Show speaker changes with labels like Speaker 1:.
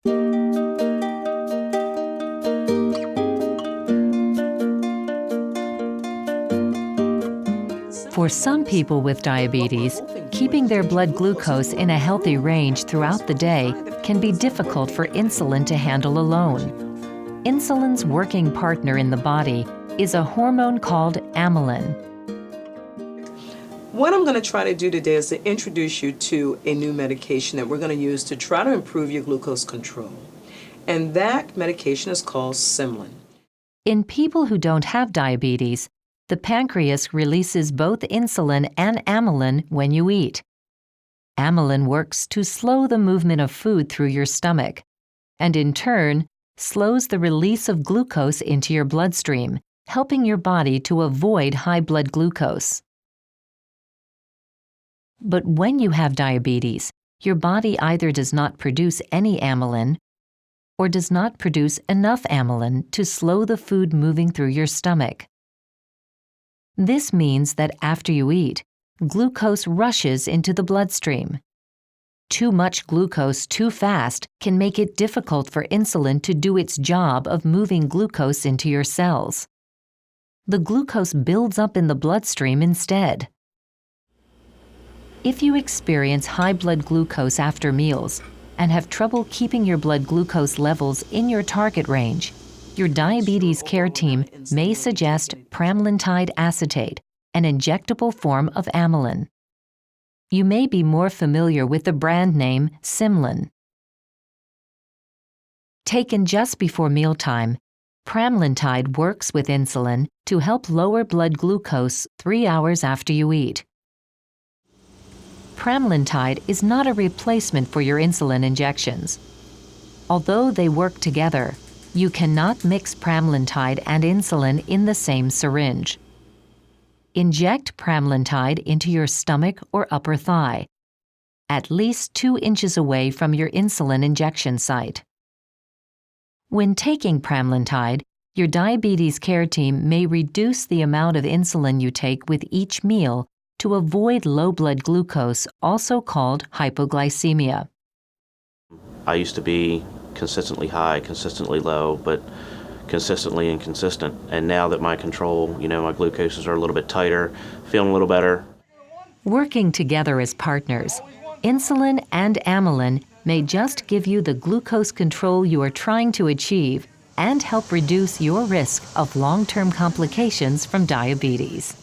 Speaker 1: For some people with diabetes, keeping their blood glucose in a healthy range throughout the day can be difficult for insulin to handle alone. Insulin's working partner in the body is a hormone called amylin.
Speaker 2: What I'm going to try to do today is to introduce you to a new medication that we're going to use to try to improve your glucose control. And that medication is called Insulin.
Speaker 1: In people who don't have diabetes, the pancreas releases both insulin and amylin when you eat. Amylin works to slow the movement of food through your stomach, and in turn, slows the release of glucose into your bloodstream, helping your body to avoid high blood glucose. But when you have diabetes, your body either does not produce any amylin or does not produce enough amylin to slow the food moving through your stomach. This means that after you eat, glucose rushes into the bloodstream. Too much glucose too fast can make it difficult for insulin to do its job of moving glucose into your cells. The glucose builds up in the bloodstream instead. If you experience high blood glucose after meals and have trouble keeping your blood glucose levels in your target range, your diabetes care team may suggest pramlintide acetate, an injectable form of amylin. You may be more familiar with the brand name Insulin. Taken just before mealtime, pramlintide works with insulin to help lower blood glucose 3 hours after you eat. Pramlintide is not a replacement for your insulin injections. Although they work together, you cannot mix pramlintide and insulin in the same syringe. Inject pramlintide into your stomach or upper thigh, at least 2 inches away from your insulin injection site. When taking pramlintide, your diabetes care team may reduce the amount of insulin you take with each meal to avoid low blood glucose, also called hypoglycemia.
Speaker 3: I used to be consistently high, consistently low, but consistently inconsistent. And now that my control, my glucoses are a little bit tighter, feeling a little better.
Speaker 1: Working together as partners, insulin and amylin may just give you the glucose control you are trying to achieve and help reduce your risk of long-term complications from diabetes.